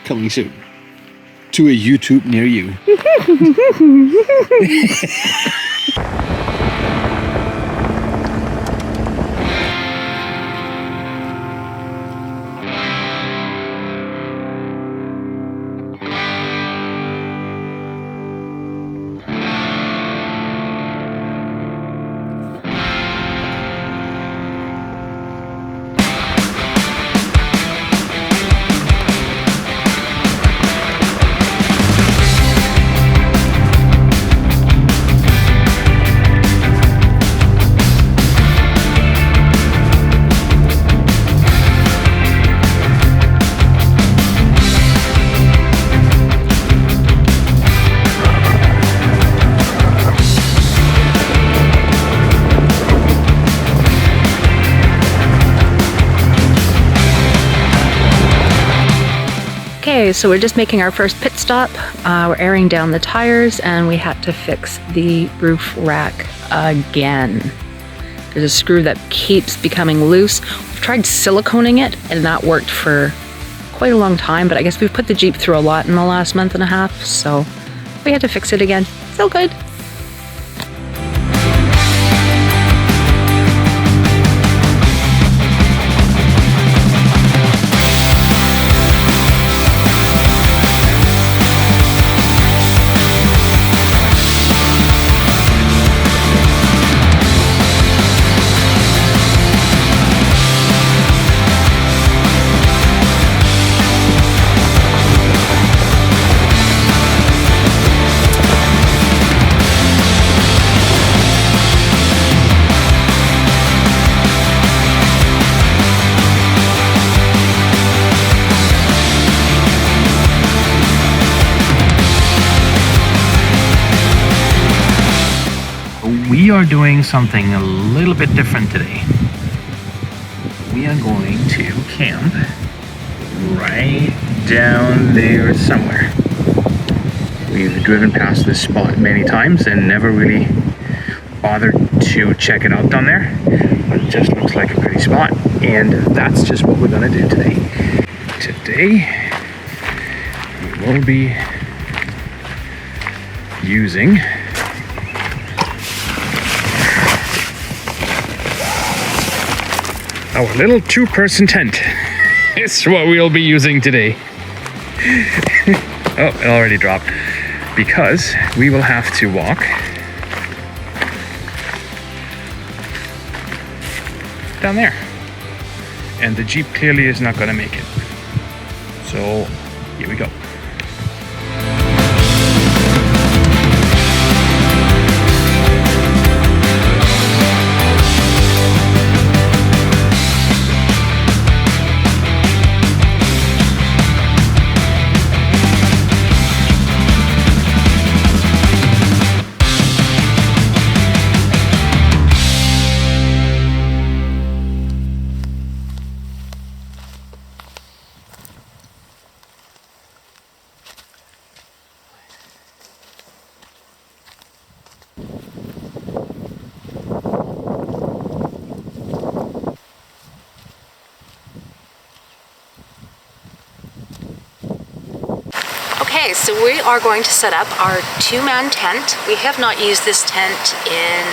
coming soon to a YouTube near you. Okay, so we're just making our first pit stop. We're airing down the tires and we had to fix the roof rack again. There's a screw that keeps becoming loose. We've tried siliconing it and that worked for quite a long time, but I guess we've put the Jeep through a lot in the last month and a half, so we had to fix it again. Still good. We are doing something a little bit different today. We are going to camp right down there somewhere. We've driven past this spot many times and never really bothered to check it out down there, but it just looks like a pretty spot, and that's just what we're gonna do today. Today we will be using our little two-person tent. It's what we'll be using today. Oh, it already dropped. Because we will have to walk down there. And the Jeep clearly is not gonna make it. So, here we go. Okay, so we are going to set up our two-man tent. We have not used this tent in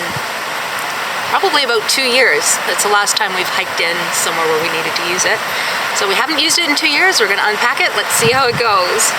probably about 2 years. That's the last time we've hiked in somewhere where we needed to use it. So we haven't used it in 2 years. We're gonna unpack it. Let's see how it goes.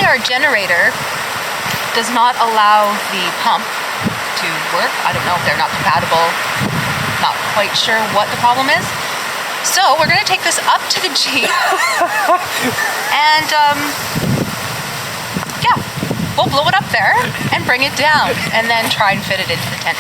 apparently our generator does not allow the pump to work. I don't know if they're not compatible. Not quite sure what the problem is. So we're gonna take this up to the Jeep and yeah, we'll blow it up there and bring it down and then try and fit it into the tent.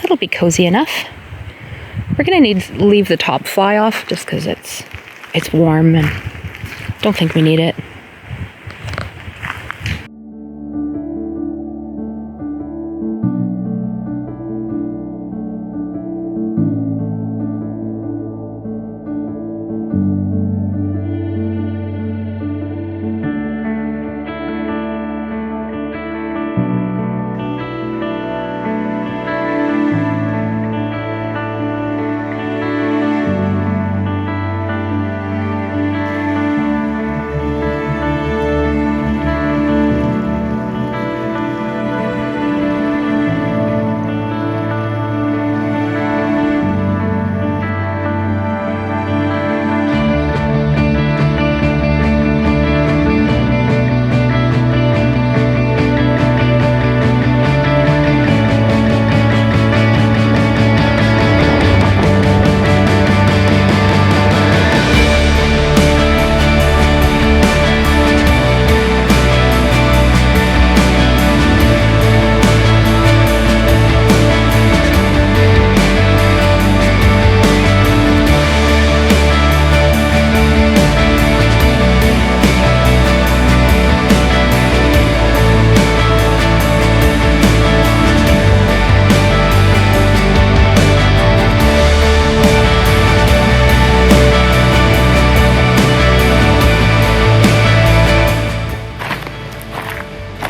It'll be cozy enough. We're gonna need to leave the top fly off just because it's warm and don't think we need it.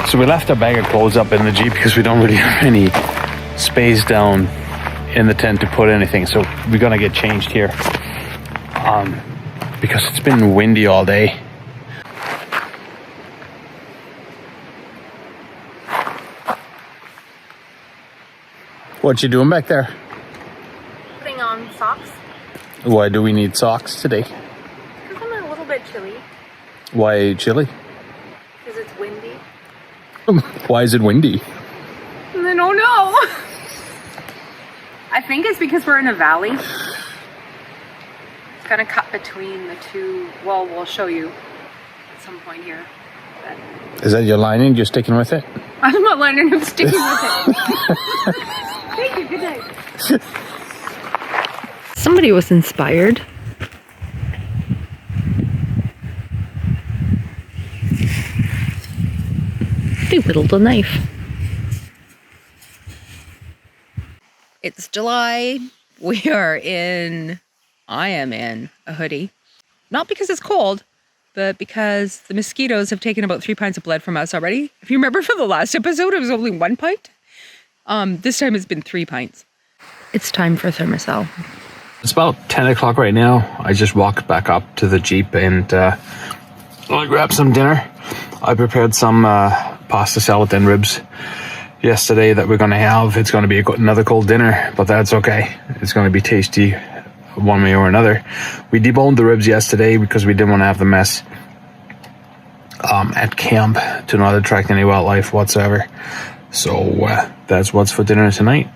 So we left our bag of clothes up in the Jeep because we don't really have any space down in the tent to put anything. So we're gonna get changed here because it's been windy all day. What you doing back there? Putting on socks Why do we need socks today? because I'm a little bit chilly Why chilly? because it's windy. Why is it windy? I don't know. I think it's because we're in a valley. It's kind of cut between the two. Well, we'll show you at some point here. But Is that your lining? You're sticking with it? I'm not lining, I'm sticking with it. Thank you, good night. Somebody was inspired. They whittled a knife. It's July. I am in a hoodie. Not because it's cold, but because the mosquitoes have taken about 3 pints of blood from us already. If you remember from the last episode, it was only 1 pint. This time it's been 3 pints. It's time for Thermacell. It's about 10 o'clock right now. I just walked back up to the Jeep and I grabbed some dinner. I prepared some pasta salad and ribs yesterday that we're going to have. It's going to be another cold dinner, but that's okay. It's going to be tasty one way or another. We deboned the ribs yesterday because we didn't want to have the mess at camp to not attract any wildlife whatsoever. So that's what's for dinner tonight.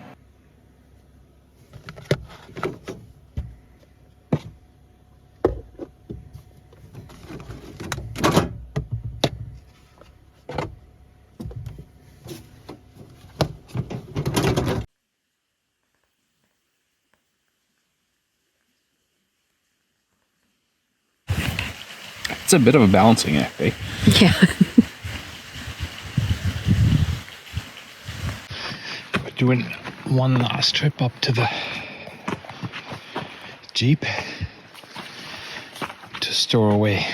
It's a bit of a balancing act, eh? Yeah. We're doing one last trip up to the Jeep to store away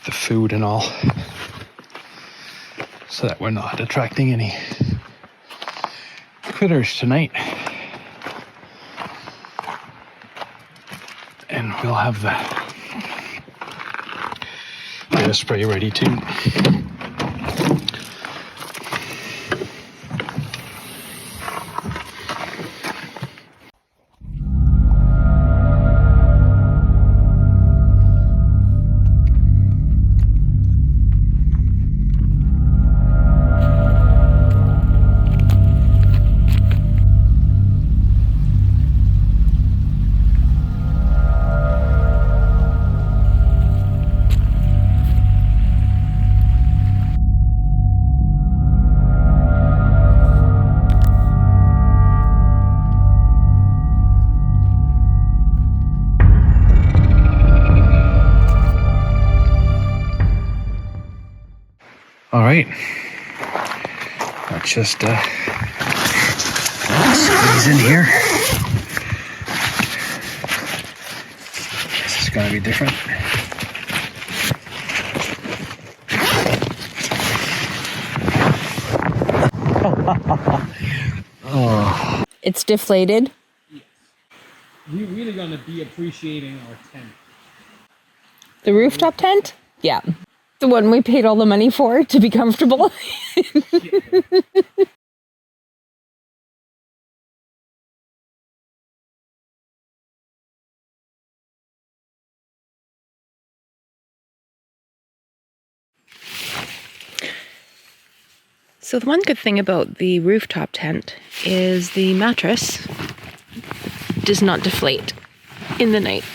the food and all, so that we're not attracting any critters tonight. And we'll have the bear spray ready too. All right, let's just squeeze in here. This is gonna be different. Oh. It's deflated. Yes. We're really going to be appreciating our tent. The rooftop tent? Yeah. The one we paid all the money for to be comfortable. So the one good thing about the rooftop tent is the mattress does not deflate in the night.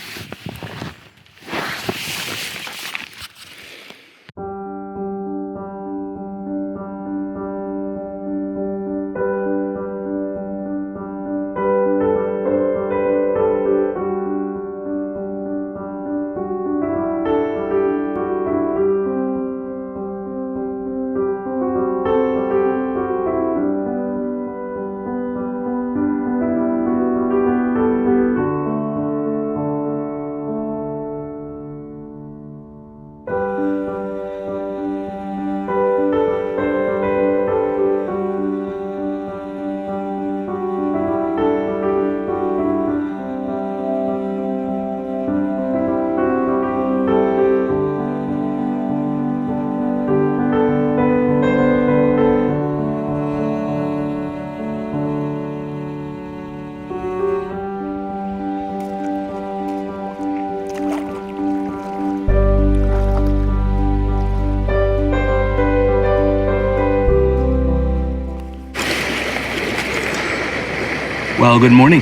Well, good morning.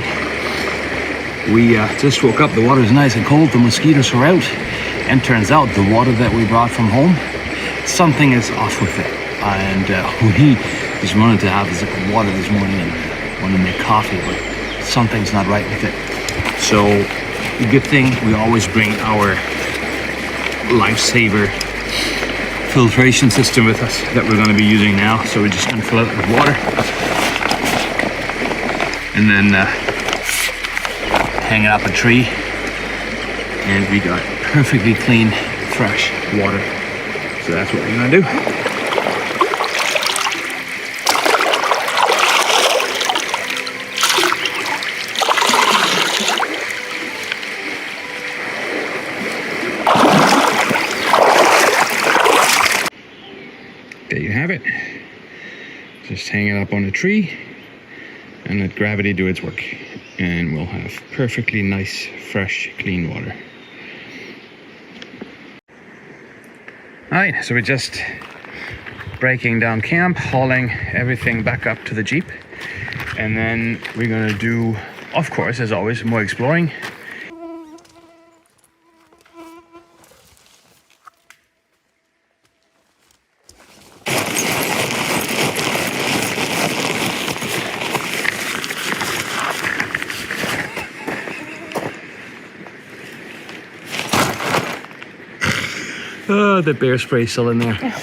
We just woke up. The water's nice and cold. The mosquitoes are out. And turns out the water that we brought from home, something is off with it. And we just wanted to have a sip of water this morning and wanted to make coffee, but something's not right with it. So, the good thing, we always bring our lifesaver filtration system with us that we're going to be using now. So we're just going to fill it with water. And then hang it up a tree, and we got perfectly clean, fresh water. So that's what we're gonna do. There you have it. Just hang it up on a tree and let gravity do its work, and we'll have perfectly nice, fresh, clean water. All right, so we're just breaking down camp, hauling everything back up to the Jeep, and then we're gonna do, of course, as always, more exploring. Oh, the bear spray's still in there.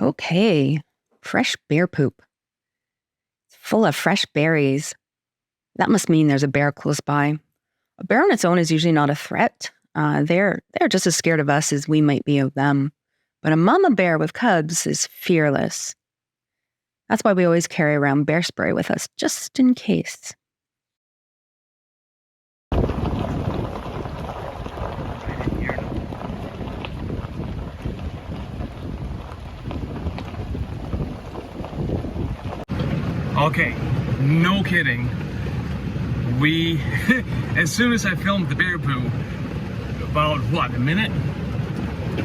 Okay, fresh bear poop. It's full of fresh berries. That must mean there's a bear close by. A bear on its own is usually not a threat. They're just as scared of us as we might be of them. But a mama bear with cubs is fearless. That's why we always carry around bear spray with us, just in case. Okay, no kidding. We, as soon as I filmed the bear poo, about what, a minute?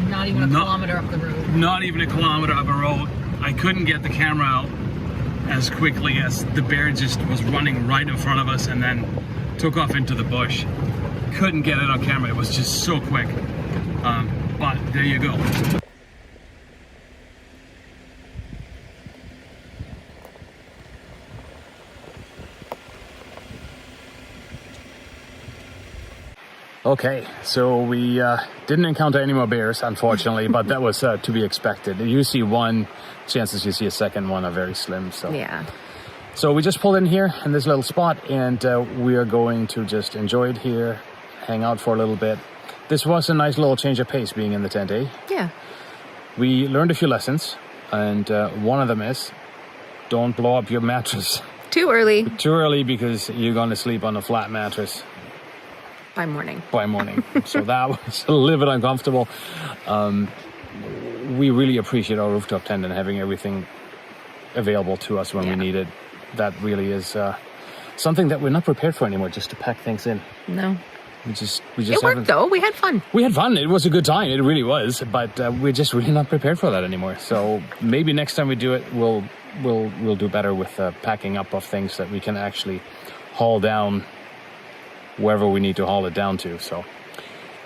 Not even a kilometer up the road. Not even a kilometer up a road. I couldn't get the camera out as quickly as the bear just was running right in front of us and then took off into the bush. Couldn't get it on camera. It was just so quick. But there you go. Okay, so we didn't encounter any more bears, unfortunately, but that was to be expected. You see one, chances you see a second one are very slim. So Yeah. So we just pulled in here in this little spot, and we are going to just enjoy it here, hang out for a little bit. This was a nice little change of pace being in the tent, eh? Yeah. We learned a few lessons, and one of them is don't blow up your mattress Too early too early because you're going to sleep on a flat mattress by morning. by morning. So that was a little bit uncomfortable. We really appreciate our rooftop tent and having everything available to us when we need it. That really is something that we're not prepared for anymore, just to pack things in. No. We just It worked though. We had fun. We had fun. It was a good time. It really was. But we're just really not prepared for that anymore. So maybe next time we do it, we'll do better with packing up of things that we can actually haul down wherever we need to haul it down to. So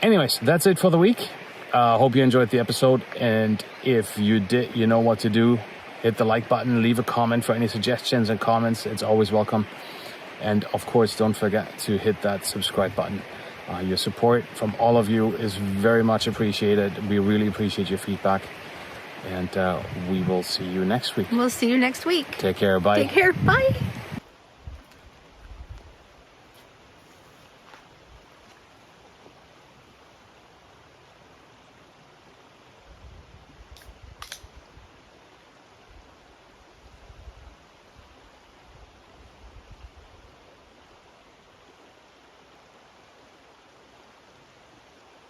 anyways, that's it for the week. Hope you enjoyed the episode. And if you did, you know what to do. Hit the like button, leave a comment for any suggestions and comments. It's always welcome. And of course, don't forget to hit that subscribe button. Your support from all of you is very much appreciated. We really appreciate your feedback. And we will see you next week. We'll see you next week. Take care. Bye. Take care. Bye.